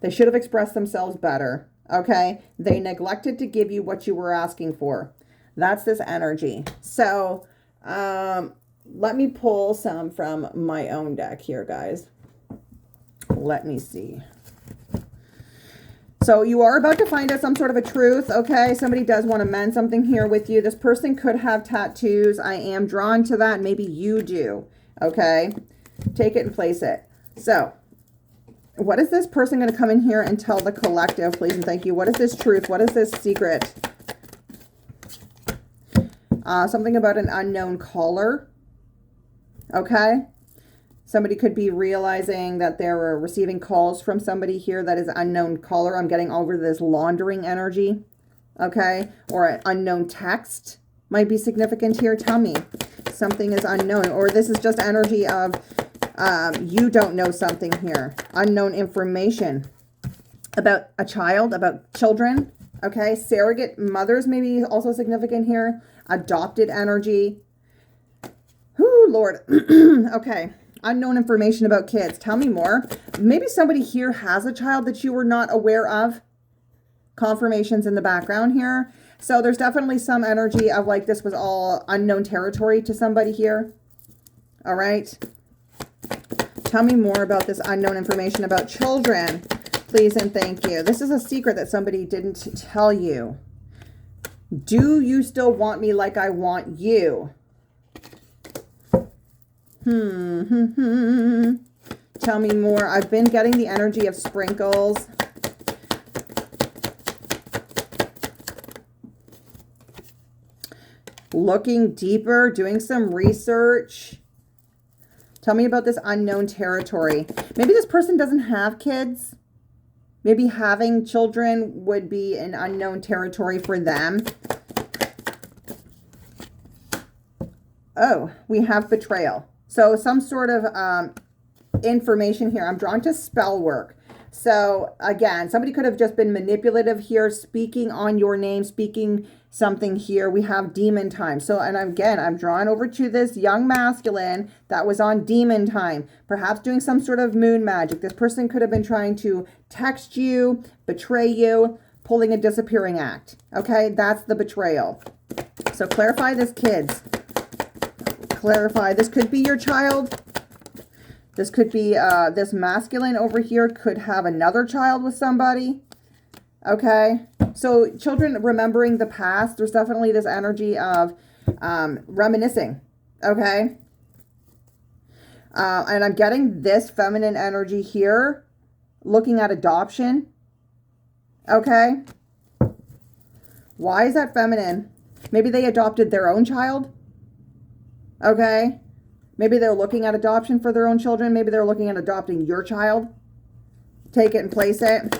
They should have expressed themselves better, okay? They neglected to give you what you were asking for. That's this energy. So let me pull some from my own deck here, guys. Let me see. So you are about to find out some sort of a truth, okay? Somebody does want to mend something here with you. This person could have tattoos. I am drawn to that. Maybe you do, okay? Take it and place it. So what is this person going to come in here and tell the collective, please and thank you? What is this truth? What is this secret? Something about an unknown caller. Okay. Somebody could be realizing that they're receiving calls from somebody here that is unknown caller. I'm getting over this laundering energy. Okay. Or an unknown text might be significant here. Tell me. Something is unknown. Or this is just energy of you don't know something here. Unknown information about a child, about children. Okay. Surrogate mothers may be also significant here. Adopted energy. Whoo, Lord. Okay. Unknown information about kids. Tell me more. Maybe somebody here has a child that you were not aware of. Confirmations in the background here. So there's definitely some energy of like this was all unknown territory to somebody here. All right. Tell me more about this unknown information about children. Please and thank you. This is a secret that somebody didn't tell you. Do you still want me like I want you? Tell me more. I've been getting the energy of sprinkles. Looking deeper, doing some research. Tell me about this unknown territory. Maybe this person doesn't have kids. Maybe having children would be an unknown territory for them. Oh, we have betrayal. So some sort of information here. I'm drawn to spell work. So again, somebody could have just been manipulative here, speaking on your name, speaking something here. We have demon time. So, and again, I'm drawn over to this young masculine that was on demon time, perhaps doing some sort of moon magic. This person could have been trying to text you, betray you, pulling a disappearing act. Okay, that's the betrayal. So clarify this, kids. Clarify. This could be your child. This could be, this masculine over here could have another child with somebody. Okay. So children remembering the past, there's definitely this energy of reminiscing. Okay. And I'm getting this feminine energy here, looking at adoption. Okay. Why is that feminine? Maybe they adopted their own child. Okay. Maybe they're looking at adoption for their own children. Maybe they're looking at adopting your child. Take it and place it.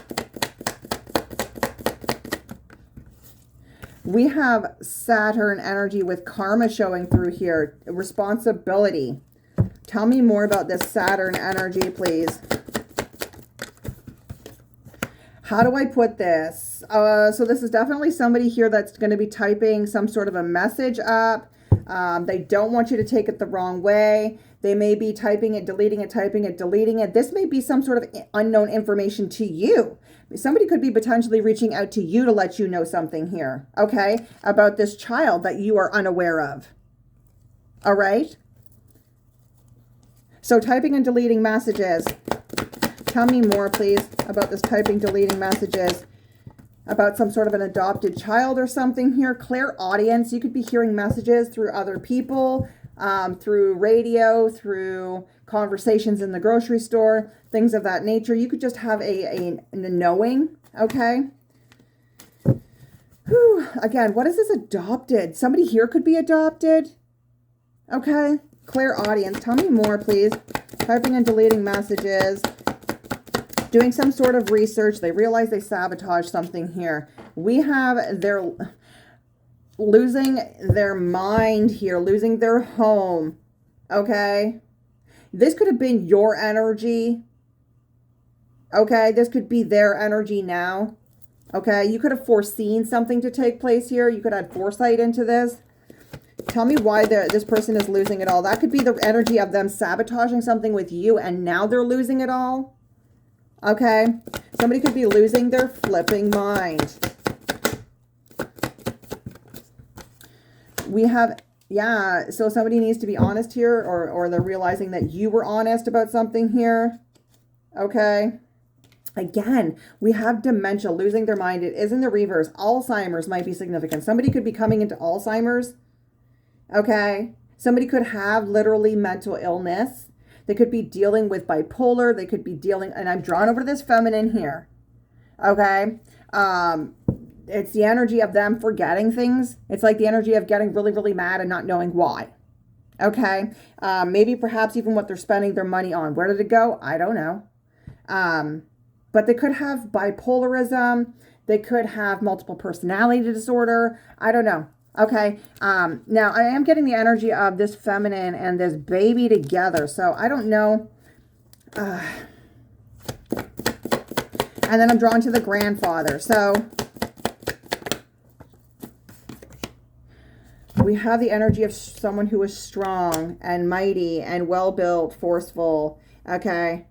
We have Saturn energy with karma showing through here. Responsibility. Tell me more about this Saturn energy, please. How do I put this? So this is definitely somebody here that's going to be typing some sort of a message up. They don't want you to take it the wrong way. They may be typing it, deleting it, typing it, deleting it. This may be some sort of unknown information to you. Somebody could be potentially reaching out to you to let you know something here, okay, about this child that you are unaware of. All right? So typing and deleting messages. Tell me more, please, about this typing, deleting messages. About some sort of an adopted child or something here. Clairaudience. You could be hearing messages through other people, through radio, through conversations in the grocery store, things of that nature. You could just have a knowing, okay? Whew. Again, what is this adopted? Somebody here could be adopted, okay? Clairaudience. Tell me more, please. Typing and deleting messages. Doing some sort of research. They realize they sabotaged something here. We have their losing their mind here, losing their home. Okay. This could have been your energy. Okay. This could be their energy now. Okay. You could have foreseen something to take place here. You could have had foresight into this. Tell me why this person is losing it all. That could be the energy of them sabotaging something with you and now they're losing it all. Okay, somebody could be losing their flipping mind. We have, yeah, so somebody needs to be honest here, or they're realizing that you were honest about something here. Okay. Again, we have dementia, losing their mind. It is in the reverse. Alzheimer's might be significant. Somebody could be coming into Alzheimer's. Okay. Somebody could have literally mental illness. They could be dealing with bipolar. They could be dealing, and I'm drawn over to this feminine here. Okay. It's the energy of them forgetting things. It's like the energy of getting really, really mad and not knowing why. Okay. Maybe perhaps even what they're spending their money on. Where did it go? I don't know. But they could have bipolarism. They could have multiple personality disorder. I don't know. Okay. Now I am getting the energy of this feminine and this baby together. So I don't know. And then I'm drawn to the grandfather. So we have the energy of someone who is strong and mighty and well-built, forceful. Okay.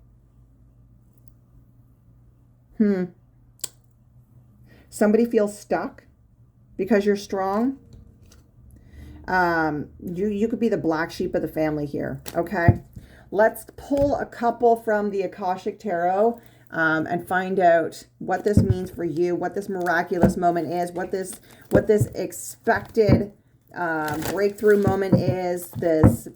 Somebody feels stuck because you're strong. You could be the black sheep of the family here. Okay. Let's pull a couple from the Akashic Tarot and find out what this means for you, what this miraculous moment is, what this expected breakthrough moment is, this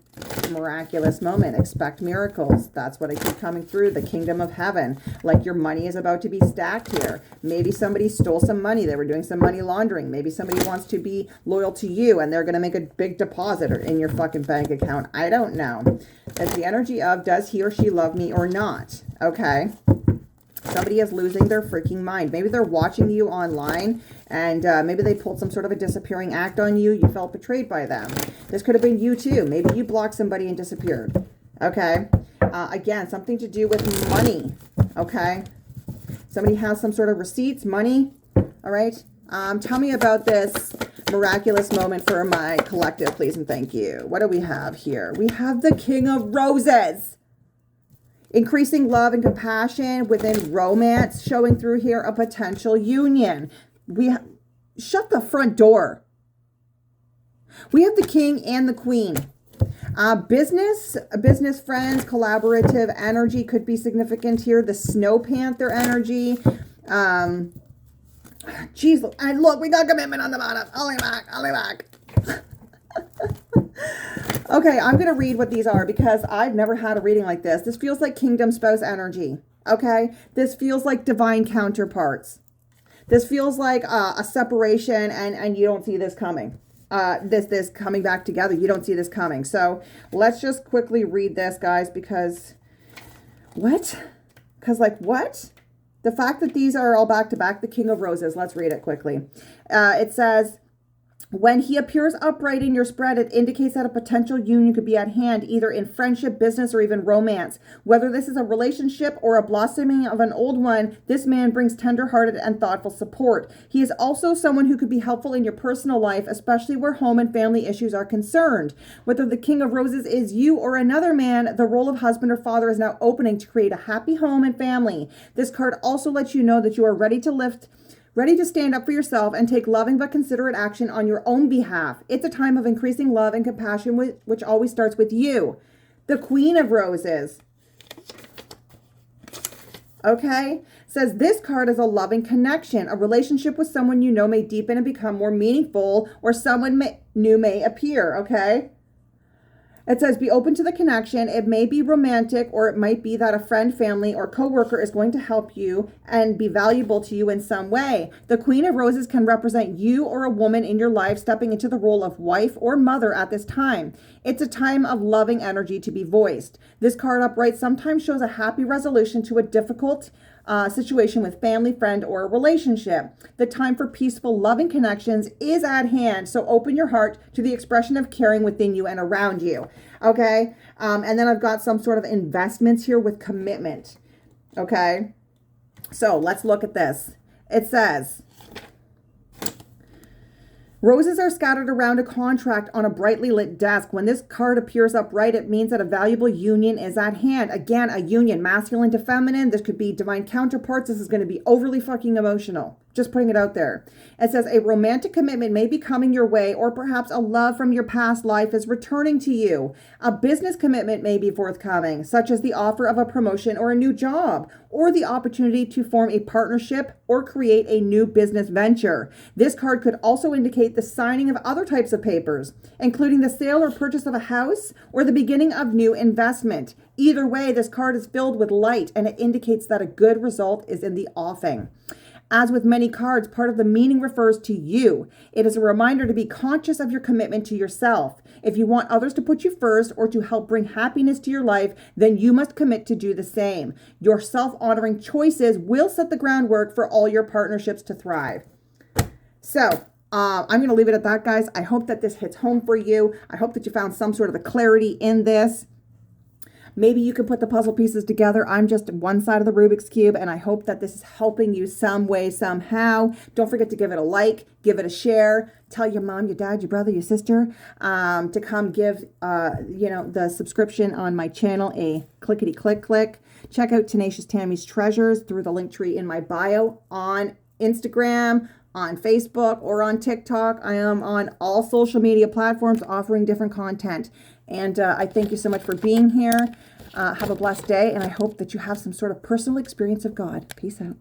miraculous moment. Expect miracles. That's what I keep coming through. The kingdom of heaven. Like your money is about to be stacked here. Maybe somebody stole some money. They were doing some money laundering. Maybe somebody wants to be loyal to you and they're going to make a big deposit in your fucking bank account. I don't know. It's the energy of, does he or she love me or not? Okay. Somebody is losing their freaking mind. Maybe they're watching you online and maybe they pulled some sort of a disappearing act on you. You felt betrayed by them. This could have been you too. Maybe you blocked somebody and disappeared. Okay. Again, something to do with money, okay? Somebody has some sort of receipts, money, all right? Tell me about this miraculous moment for my collective, please and thank you. What do we have here? We have the King of Roses. Increasing love and compassion within romance, showing through here a potential union. Shut the front door. We have the King and the Queen. Business friends, collaborative energy could be significant here. The Snow Panther energy. Geez, and look, we got commitment on the bottom. Only back. Okay, I'm going to read what these are because I've never had a reading like this. This feels like kingdom spouse energy, okay? This feels like divine counterparts. This feels like a separation and you don't see this coming. This coming back together. You don't see this coming. So let's just quickly read this, guys, because what? Because like what? The fact that these are all back to back, the King of Roses. Let's read it quickly. It says, when he appears upright in your spread, it indicates that a potential union could be at hand, either in friendship, business, or even romance. Whether this is a relationship or a blossoming of an old one, this man brings tender-hearted and thoughtful support. He is also someone who could be helpful in your personal life, especially where home and family issues are concerned. Whether the King of Roses is you or another man, the role of husband or father is now opening to create a happy home and family. This card also lets you know that you are ready to stand up for yourself and take loving but considerate action on your own behalf. It's a time of increasing love and compassion, which always starts with you. The Queen of Roses. Okay? Says this card is a loving connection. A relationship with someone you know may deepen and become more meaningful, or someone new may appear. Okay? It says, be open to the connection. It may be romantic, or it might be that a friend, family, or coworker is going to help you and be valuable to you in some way. The Queen of Roses can represent you or a woman in your life stepping into the role of wife or mother at this time. It's a time of loving energy to be voiced. This card upright sometimes shows a happy resolution to a difficult situation with family, friend, or a relationship. The time for peaceful, loving connections is at hand. So open your heart to the expression of caring within you and around you. Okay. And then I've got some sort of investments here with commitment. Okay. So let's look at this. It says, roses are scattered around a contract on a brightly lit desk. When this card appears upright, it means that a valuable union is at hand. Again, a union, masculine to feminine. This could be divine counterparts. This is going to be overly fucking emotional. Just putting it out there. It says a romantic commitment may be coming your way, or perhaps a love from your past life is returning to you. A business commitment may be forthcoming, such as the offer of a promotion or a new job, or the opportunity to form a partnership or create a new business venture. This card could also indicate the signing of other types of papers, including the sale or purchase of a house or the beginning of new investment. Either way, this card is filled with light, and it indicates that a good result is in the offing. As with many cards, part of the meaning refers to you. It is a reminder to be conscious of your commitment to yourself. If you want others to put you first or to help bring happiness to your life, then you must commit to do the same. Your self-honoring choices will set the groundwork for all your partnerships to thrive. So, I'm going to leave it at that, guys. I hope that this hits home for you. I hope that you found some sort of a clarity in this. Maybe you can put the puzzle pieces together. I'm just one side of the Rubik's Cube, and I hope that this is helping you some way, somehow. Don't forget to give it a like, give it a share. Tell your mom, your dad, your brother, your sister to come give the subscription on my channel a clickety-click. Check out Tenacious Tammy's Treasures through the link tree in my bio on Instagram, on Facebook, or on TikTok. I am on all social media platforms offering different content. And I thank you so much for being here. Have a blessed day, and I hope that you have some sort of personal experience of God. Peace out.